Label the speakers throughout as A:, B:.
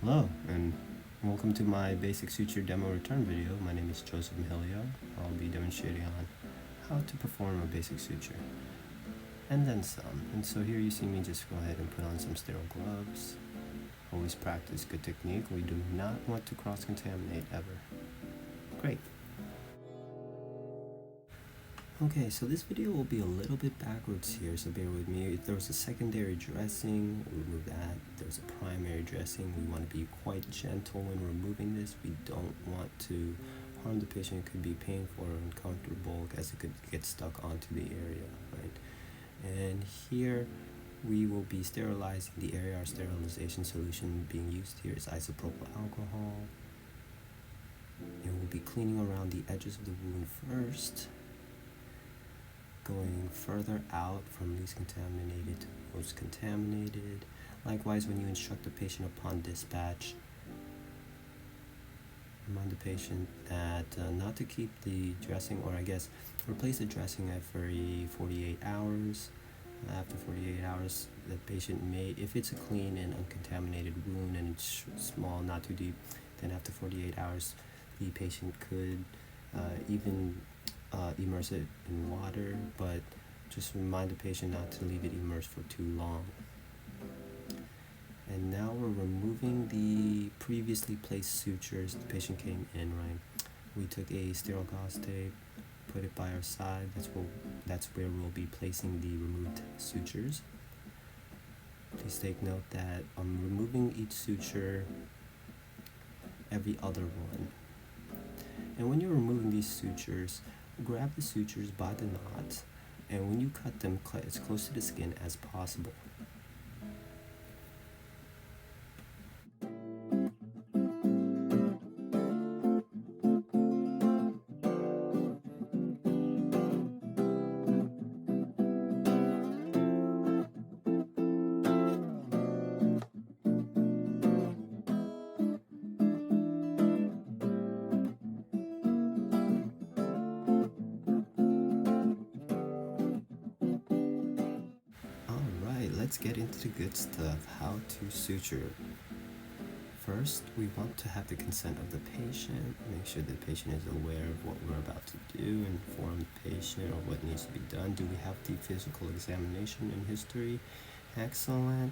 A: Hello, and welcome to my basic suture demo return video. My name is Joseph Mihilio. I'll be demonstrating on how to perform a basic suture, and then some. And so here you see me just go ahead and put on some sterile gloves. Always practice good technique. We do not want to cross-contaminate ever. Great. Okay, so this video will be a little bit backwards here, so bear with me. If there was a secondary dressing, we'll remove that. If there's a primary dressing, we want to be quite gentle when removing this. We don't want to harm the patient. It could be painful or uncomfortable as it could get stuck onto the area, right? And here we will be sterilizing the area. Our sterilization solution being used here is isopropyl alcohol. And we'll be cleaning around the edges of the wound first, going further out from least contaminated to most contaminated. Likewise, when you instruct the patient upon dispatch, remind the patient that not to keep the dressing, or I guess replace the dressing every 48 hours. After 48 hours, the patient may, if it's a clean and uncontaminated wound and it's small, not too deep, then after 48 hours, the patient could even immerse it in water, but just remind the patient not to leave it immersed for too long. And now we're removing the previously placed sutures. The patient came in, right? We took a sterile gauze tape, put it by our side. That's where we'll be placing the removed sutures. Please take note that I'm removing each suture every other one. And when you're removing these sutures, grab the sutures by the knot, and when you cut them, as close to the skin as possible. Let's get into the good stuff, how to suture. First, we want to have the consent of the patient. Make sure the patient is aware of what we're about to do, inform the patient of what needs to be done. Do we have the physical examination and history? Excellent.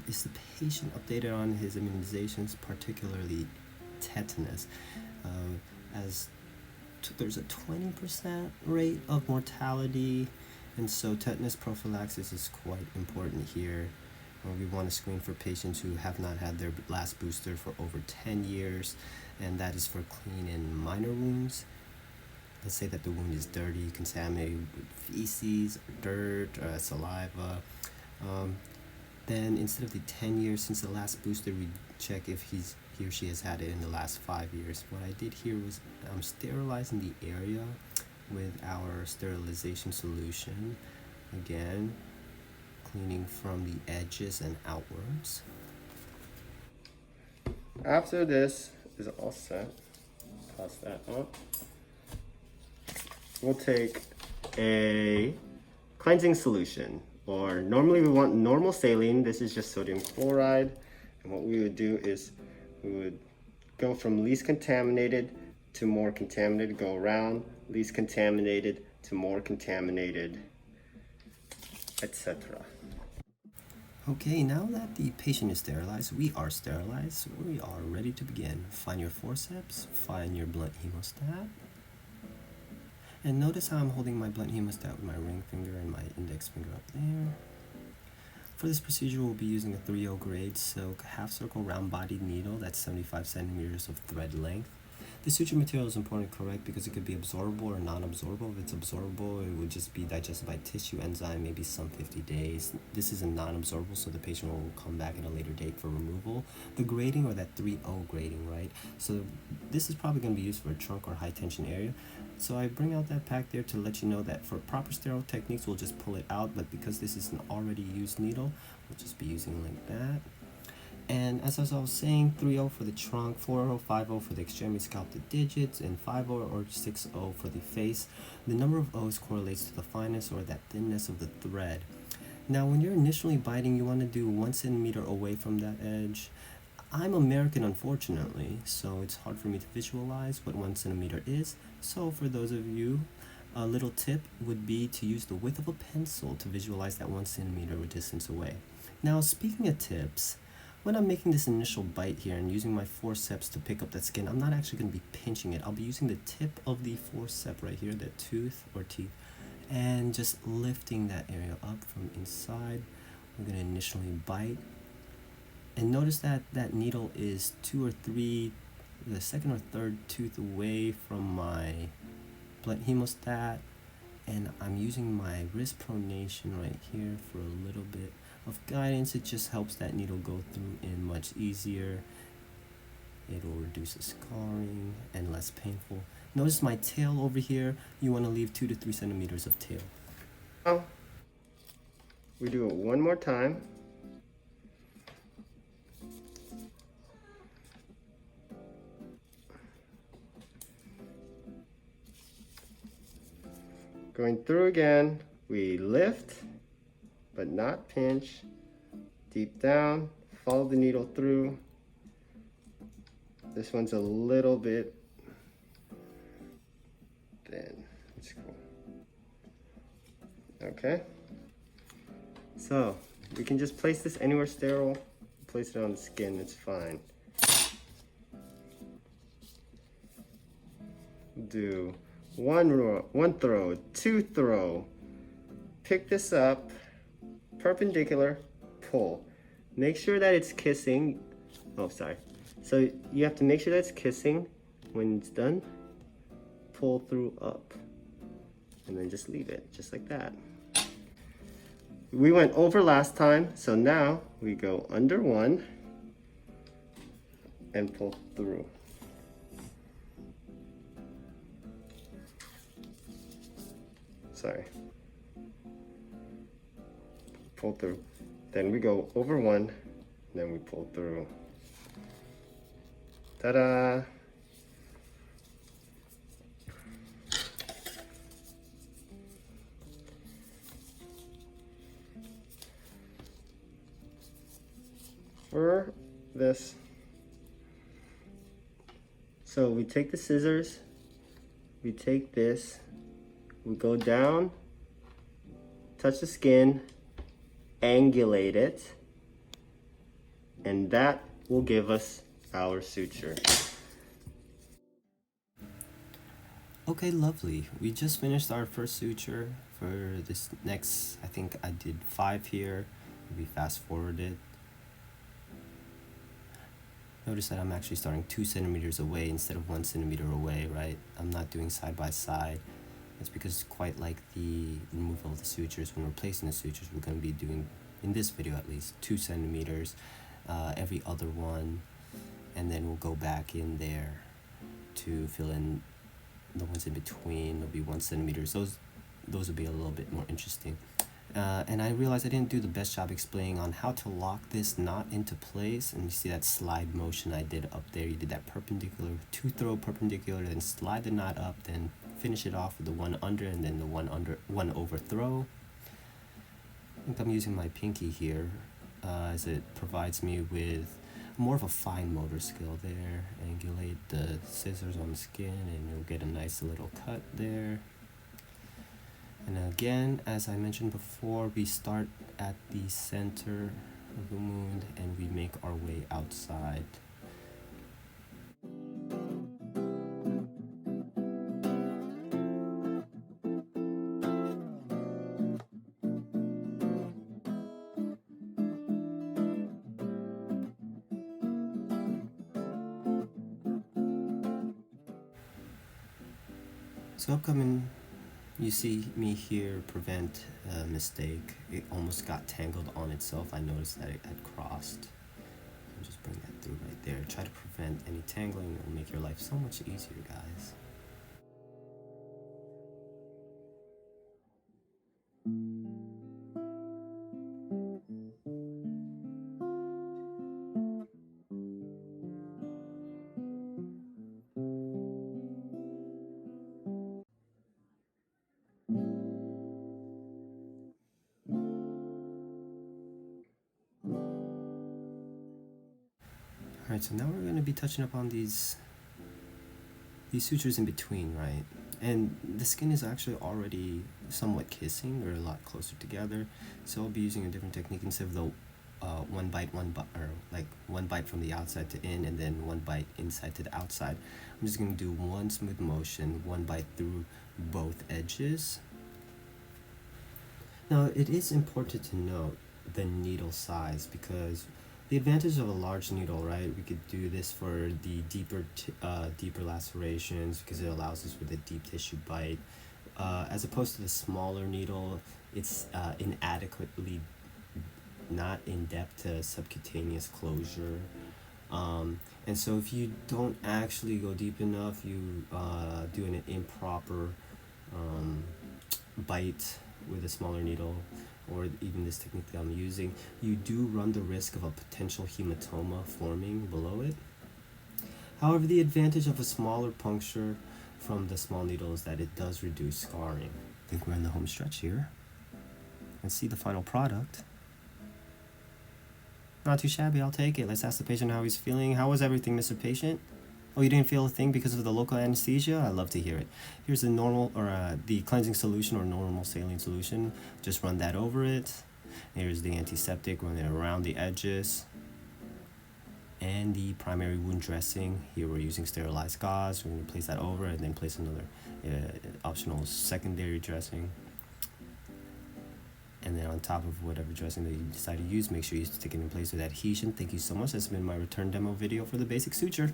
A: Is the patient updated on his immunizations, particularly tetanus? There's a 20% rate of mortality, and so tetanus prophylaxis is quite important here. We want to screen for patients who have not had their last booster for over 10 years, and that is for clean and minor wounds. Let's say that the wound is dirty, contaminated with feces, dirt, saliva. Then instead of the 10 years since the last booster, we check if he or she has had it in the last 5 years. What I did here was I'm sterilizing the area with our sterilization solution. Again, cleaning from the edges and outwards. After this is all set, toss that up. We'll take a cleansing solution, or normally we want normal saline. This is just sodium chloride. And what we would do is we would go from least contaminated to more contaminated, go around least contaminated to more contaminated, etc. Okay, now that the patient is sterilized, we are sterilized, we are ready to begin. Find your forceps, find your blunt hemostat, and notice how I'm holding my blunt hemostat with my ring finger and my index finger up there. For this procedure, we'll be using a 3/0 grade silk half circle round bodied needle that's 75 centimeters of thread length. The suture material is important and correct because it could be absorbable or non-absorbable. If it's absorbable, it would just be digested by tissue enzyme, maybe some 50 days. This is a non-absorbable, so the patient will come back at a later date for removal. The grading, or that 3/0 grading, right? So this is probably going to be used for a trunk or high tension area. So I bring out that pack there to let you know that for proper sterile techniques, we'll just pull it out. But because this is an already used needle, we'll just be using like that. And as I was saying, 3/0 for the trunk, 4/0, 5/0 for the extremity scalp, the digits, and 5/0 or 6/0 for the face. The number of O's correlates to the fineness or that thinness of the thread. Now, when you're initially biting, you want to do 1 centimeter away from that edge. I'm American, unfortunately, so it's hard for me to visualize what 1 centimeter is. So for those of you, a little tip would be to use the width of a pencil to visualize that 1 centimeter distance away. Now, speaking of tips, when I'm making this initial bite here and using my forceps to pick up that skin, I'm not actually going to be pinching it. I'll be using the tip of the forceps right here, the tooth or teeth, and just lifting that area up from inside. We're going to initially bite. And notice that that needle is 2 or 3, the second or third tooth away from my blunt hemostat. And I'm using my wrist pronation right here for a little bit of guidance. It just helps that needle go through in much easier. It'll reduce the scarring and less painful. Notice my tail over here. You want to leave 2 to 3 centimeters of tail. Now, we do it one more time. Going through again, we lift, but not pinch. Deep down, follow the needle through. This one's a little bit thin. It's cool. Okay. So we can just place this anywhere sterile. Place it on the skin, it's fine. Do one throw, 2 throw. Pick this up, perpendicular, pull. Make sure that it's kissing. Oh, sorry. So you have to make sure that it's kissing. When it's done, pull through up. And then just leave it, just like that. We went over last time, so now we go under 1 and pull through. Sorry. Pull through. Then we go over 1, then we pull through. Ta-da! For this, so we take the scissors, we take this, we go down, touch the skin, angulate it, and that will give us our suture. Okay, lovely. We just finished our first suture. For this next, I think I did 5 here. We fast forwarded. Notice that I'm actually starting 2 centimeters away instead of 1 centimeter away, right? I'm not doing side by side. That's because quite like the removal of the sutures, when we're placing the sutures, we're going to be doing, in this video at least, 2 centimeters every other one. And then we'll go back in there to fill in the ones in between. There'll be 1 centimeter. Those will be a little bit more interesting. And I realized I didn't do the best job explaining on how to lock this knot into place. And you see that slide motion I did up there. You did that perpendicular, 2 throw perpendicular, then slide the knot up, then finish it off with the 1 under, and then the 1 over throw. I think I'm using my pinky here as it provides me with more of a fine motor skill there. Angulate the scissors on the skin and you'll get a nice little cut there. And again, as I mentioned before, we start at the center of the wound and we make our way outside. So upcoming, you see me here prevent a mistake. It almost got tangled on itself. I noticed that it had crossed. I'll just bring that through right there. Try to prevent any tangling. It will make your life so much easier, guys. Alright, so now we're going to be touching up on these sutures in between, right? And the skin is actually already somewhat kissing. They're a lot closer together. So I'll be using a different technique instead of the one bite, or like one bite from the outside to in, and then one bite inside to the outside. I'm just going to do one smooth motion, one bite through both edges. Now, it is important to note the needle size, because the advantage of a large needle, right? We could do this for the deeper lacerations because it allows us for the deep tissue bite. As opposed to the smaller needle, it's inadequately not in depth to subcutaneous closure. And so if you don't actually go deep enough, you do an improper bite with a smaller needle, or even this technique that I'm using, you do run the risk of a potential hematoma forming below it. However, the advantage of a smaller puncture from the small needle is that it does reduce scarring. I think we're in the home stretch here. Let's see the final product. Not too shabby, I'll take it. Let's ask the patient how he's feeling. How was everything, Mr. Patient? Oh, you didn't feel a thing because of the local anesthesia? I love to hear it. Here's the normal, or the cleansing solution, or normal saline solution. Just run that over it. Here's the antiseptic, run it around the edges. And the primary wound dressing. Here we're using sterilized gauze. We're going to place that over and then place another optional secondary dressing. And then on top of whatever dressing that you decide to use, make sure you stick it in place with adhesion. Thank you so much. That's been my return demo video for the basic suture.